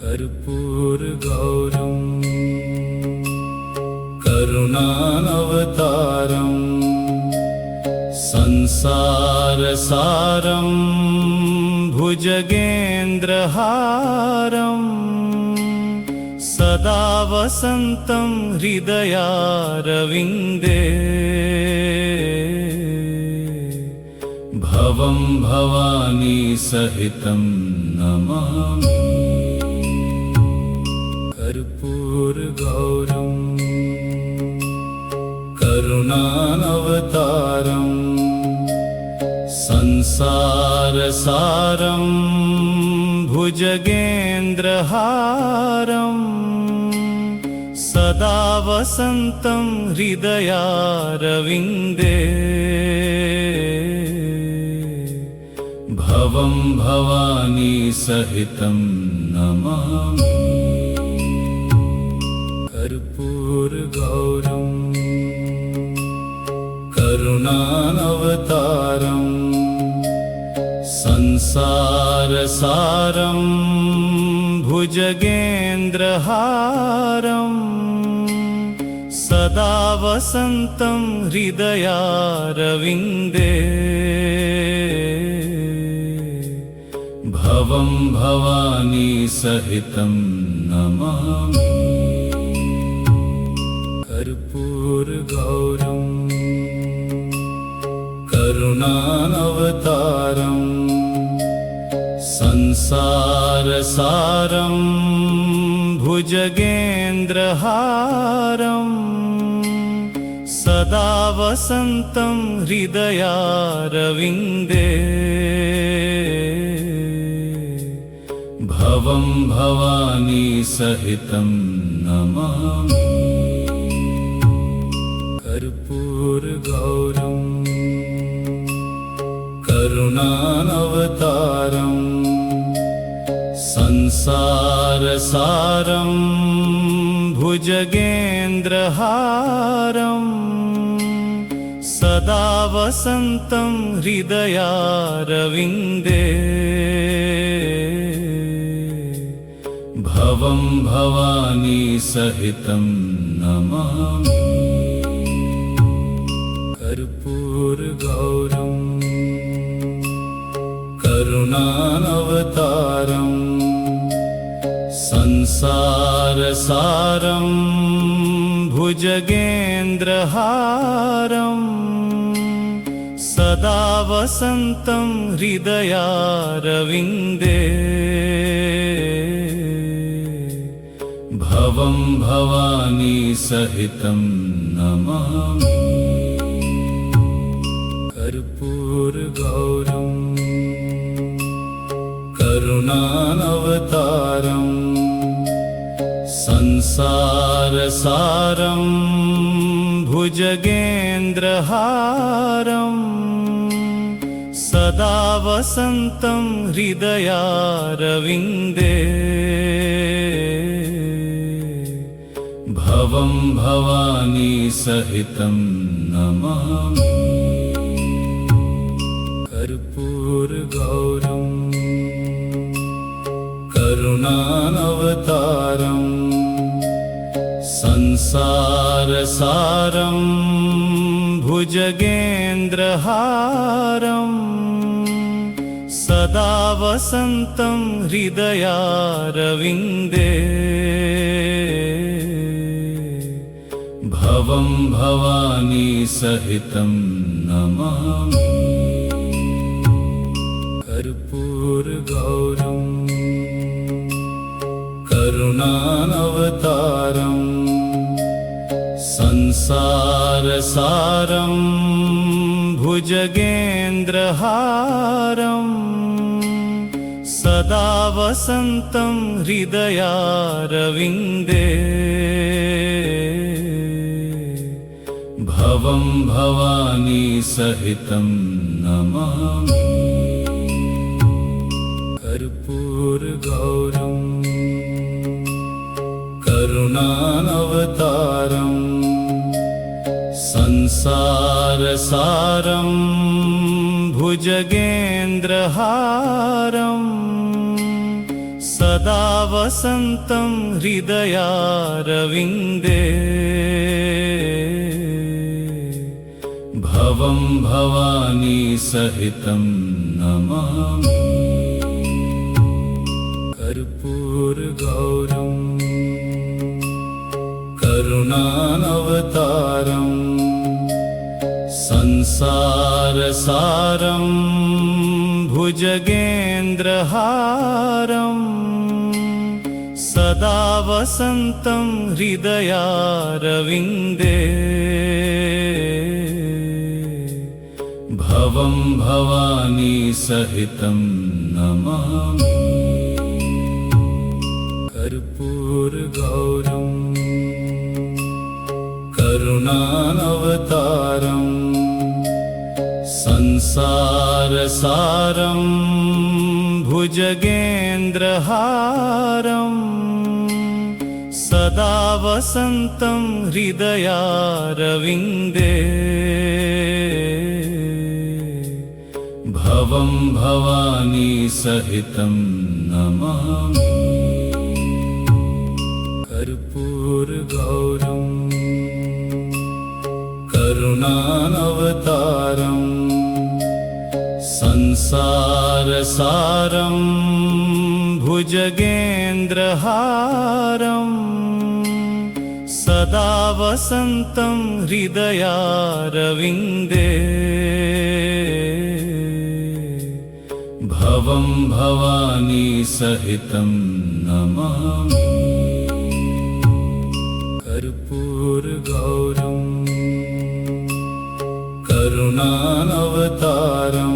कर्पूरगौरं करुणावतारं संसारसारं भुजगेन्द्रहारं सदा वसन्तं हृदयारविन्दे भवं भवानी सहितं नमामि। कर्पूरगौरं करुणावतारं संसारसारं भुजगेन्द्रहारं सदा वसन्तं हृदयारविन्दे भवं भवानी सहितं नमामि। कर्पूरगौरं करुणावतारं संसारसारं भुजगेन्द्रहारं सदा वसन्तं हृदयारविन्दे भवं भवानी सहितं नमामि। कर्पूरगौरं करुणावतारं संसारसारं भुजगेन्द्रहारं सदा वसन्तं हृदयारविन्दे भवं भवानी सहितं नमामि। कर्पूरगौरं करुणावतारं संसारसारं भुजगेन्द्रहारं सदा वसन्तं हृदयारविन्दे भवं भवानी सहितं नमामि। कर्पूरगौरं करुणावतारं संसारसारं भुजगेन्द्रहारं सदा वसन्तं हृदयारविन्दे भवं भवानी सहितं नमामि। कर्पूरगौरं करुणावतारं संसारसारं भुजगेन्द्रहारं सदा वसन्तं हृदयारविन्दे भवं भवानी सहितं नमामि। कर्पूरगौरं करुणावतारं संसारसारं भुजगेन्द्रहारं सदा वसन्तं हृदयारविन्दे भवं भवानी सहितं नमामि। कर्पूरगौरं करुणावतारं संसारसारं भुजगेन्द्रहारं सदा वसन्तं हृदयारविन्दे भवं भवानी सहितं नमामि। कर्पूरगौरं करुणावतारं संसारसारं भुजगेन्द्रहारं सदा सदा वसन्तं हृदयारविन्दे भवं भवानी सहितं नमामि कर्पूरगौरं करुणावतारं संसारसारं भुजगेन्द्रहारं सदा वसन्तं हृदयारविन्दे भवं भवानी सहितं नमामि कर्पूरगौरं करुणावतारं संसारसारं भुजगेन्द्रहारं सदा वसन्तं हृदयारविन्दे भवं भवानी सहितं नमामि कर्पूरगौरं करुणावतारं संसारसारं भुजगेन्द्रहारं सदा वसन्तं हृदयारविन्दे भवं भवानी सहितं नमामि कर्पूरगौरं करुणावतारं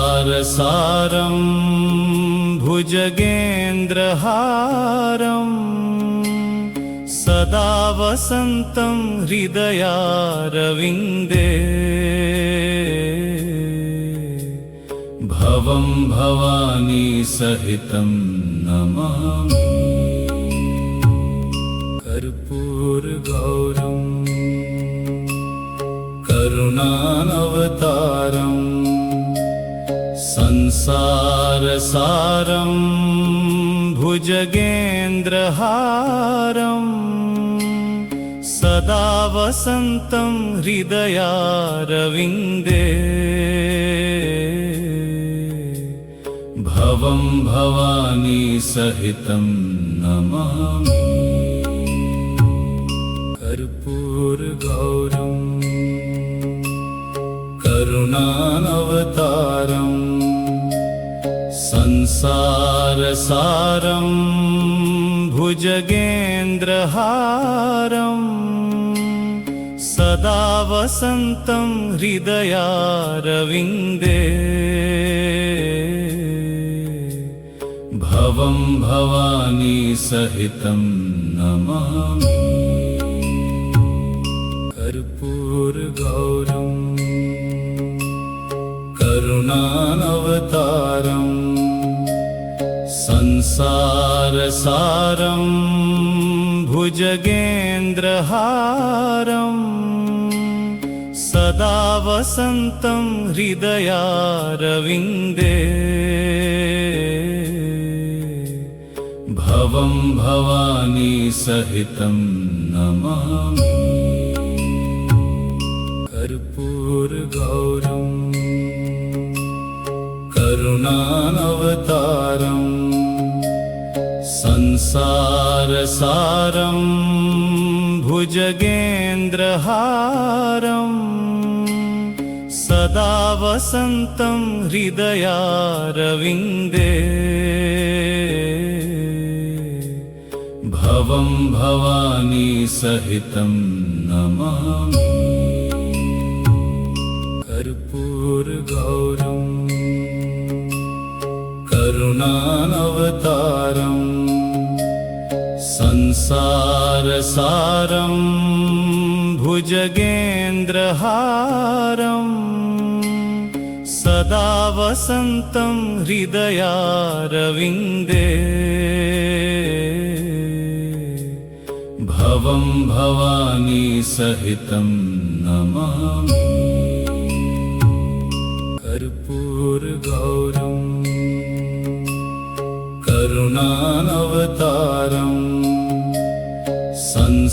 संसारसारं भुजगेन्द्रहारं सदा वसन्तं हृदयारविन्दे भवं भवानी सहितं नमामि कर्पूरगौरं करुणावतारं संसारसारं भुजगेन्द्रहारं सदा वसन्तं हृदयारविन्दे भवं भवानी सहितं नमामि कर्पूरगौरं करुणावतारं संसारसारं भुजगेन्द्रहारं सदा वसन्तं हृदयारविन्दे भवं भवानी सहितं नमामि कर्पूरगौरं करुणावतारं संसारसारं भुजगेन्द्रहारं सदा वसन्तं हृदयारविन्दे भवं भवानी सहितं नमामि कर्पूरगौरं करुणावतारं संसारसारं भुजगेन्द्रहारं सदा वसन्तं हृदयारविन्दे भवं भवानी सहितं नमामि कर्पूरगौरं करुणावतारं संसारसारं भुजगेन्द्रहारं सदा वसन्तं हृदयारविन्दे भवं भवानी सहितं नमामि कर्पूरगौरं करुणावतारम् संसारसारं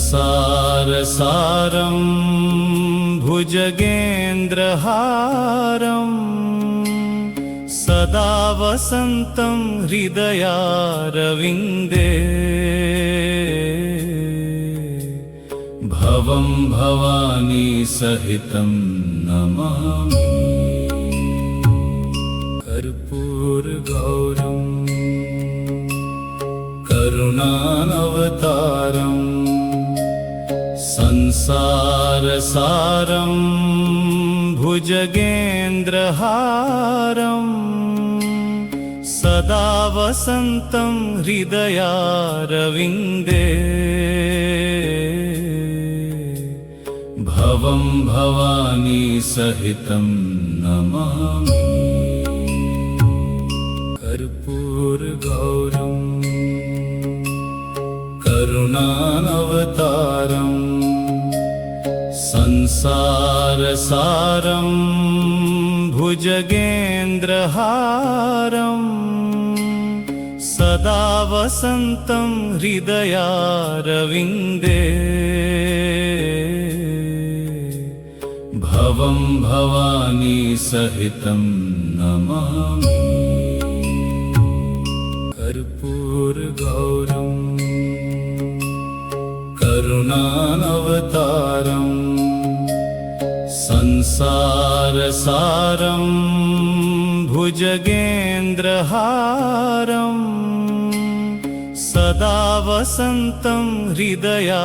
भुजगेन्द्रहारम् सदा वसन्तं हृदयारविन्दे भवं भवानी सहितं नमामि कर्पूरगौरं करुणावतारम् संसारसारं भुजगेन्द्रहारम् सदा वसन्तं हृदयारविन्दे भवं भवानी सहितं नमामि कर्पूरगौरं करुणावतारम् संसारसारं भुजगेन्द्रहारम् सदा वसन्तं हृदयारविन्दे भवं भवानी सहितं नमामि कर्पूरगौरं करुणावतारम् संसारसारं भुजगेन्द्रहारम् सदा वसन्तं हृदयारविन्दे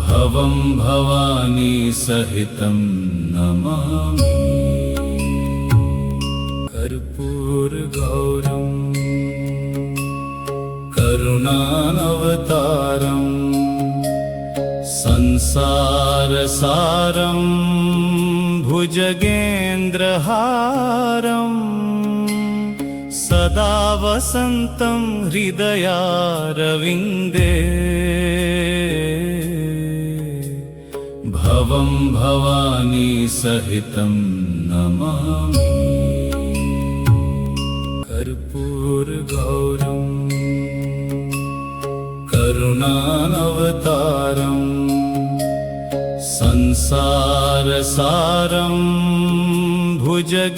भवं भवानी सहितं नमामि कर्पूरगौरं करुणावतारम् संसारसारं भुजगेन्द्रहारम् सदा वसन्तं हृदयारविन्दे भवं भवानी सहितं नमामि कर्पूरगौरं करुणावतारम् संसारसारं भुजगेन्द्रहारम्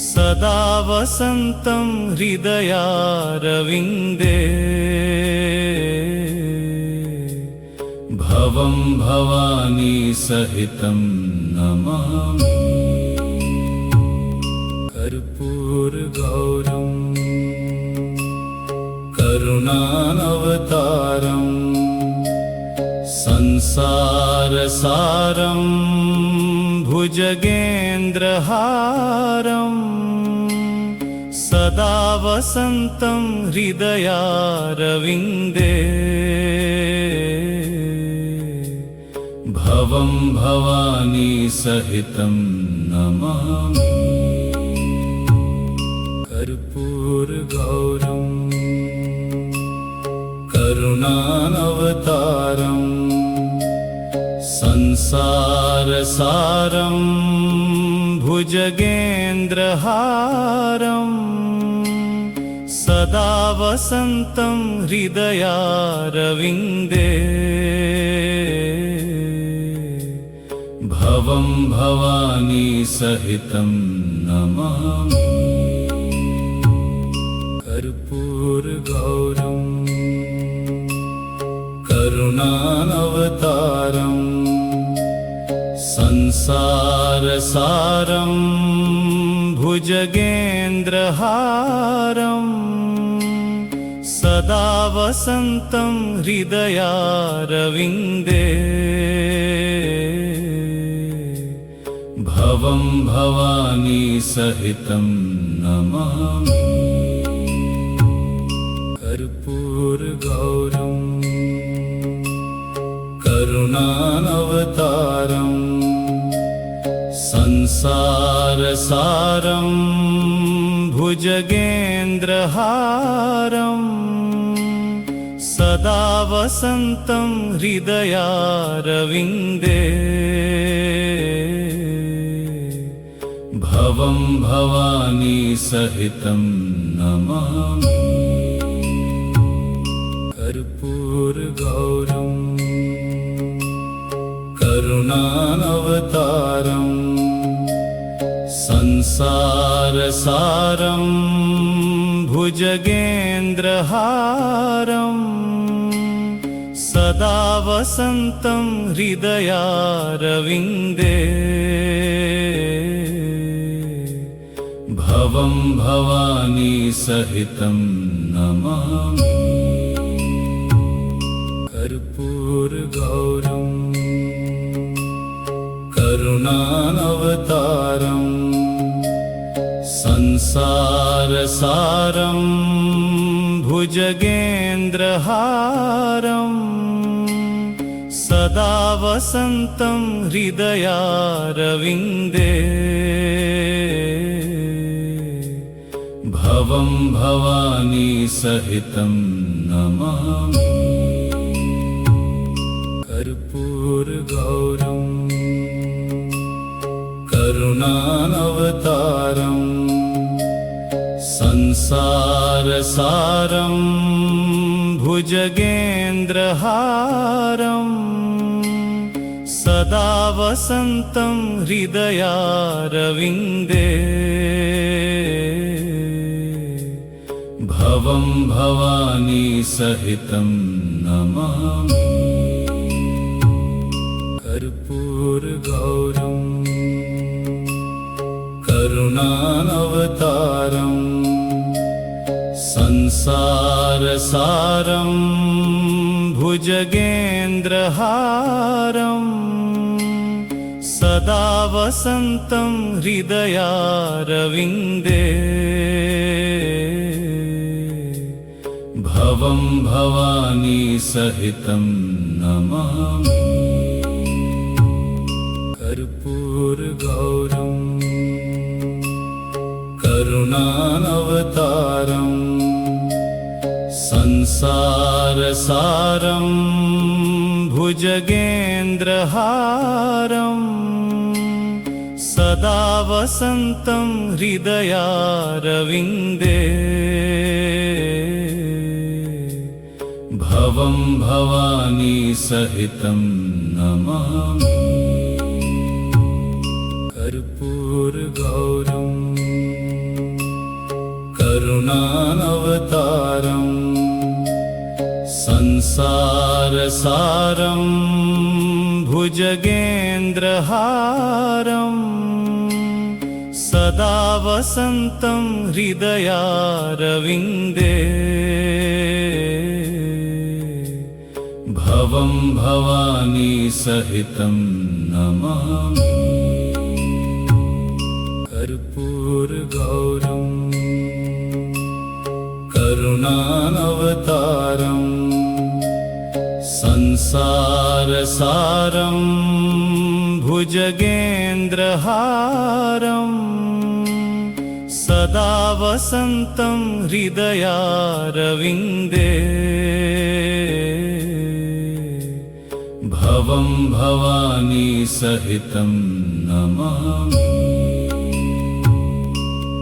सदा वसन्तं हृदयारविन्दे भवं भवानी सहितं नमामि कर्पूरगौरं करुणावतारम् संसारसारं भुजगेन्द्रहारम् सदा वसन्तं हृदयारविन्दे भवं भवानी सहितं नमामि कर्पूरगौरं करुणावतारम् संसारसारं भुजगेन्द्रहारम् सदा वसन्तं हृदयारविन्दे भवं भवानी सहितं नमामि कर्पूरगौरं करुणावतारम् संसारसारं भुजगेन्द्रहारम् सदा वसन्तं हृदयारविन्दे भवं भवानी सहितं नमामि कर्पूरगौरं करुणावतारम् संसारसारं भुजगेन्द्रहारम् सदा वसन्तं हृदयारविन्दे भवं भवानी सहितं नमामि कर्पूरगौरं करुणावतारं संसारसारं भुजगेन्द्रहारं सदा वसन्तं हृदयारविन्दे भवं भवानी सहितं नमामि कर्पूरगौरं करुणावतारं संसारसारं भुजगेन्द्रहारं सदा वसन्तं हृदयारविन्दे भवं भवानी सहितं नमामि कर्पूरगौरं करुणावतारं संसारसारं भुजगेन्द्रहारं सदा वसन्तं हृदयारविन्दे भवं भवानी सहितं नमामि कर्पूरगौरं करुणावतारं संसारसारं भुजगेन्द्रहारं सदा वसन्तं हृदयारविन्दे भवं भवानी सहितं नमामि कर्पूरगौरं करुणावतारं संसारसारं भुजगेन्द्रहारं सदा वसन्तं हृदयारविन्दे भवं भवानी सहितं नमामि कर्पूरगौरं करुणावतारं संसारसारं भुजगेन्द्रहारं सदा वसन्तं हृदयारविन्दे भवं भवानी सहितं नमामि कर्पूरगौरं करुणावतारं संसारसारं भुजगेन्द्रहारं सदा वसन्तं हृदयारविन्दे भवं भवानी सहितं नमामि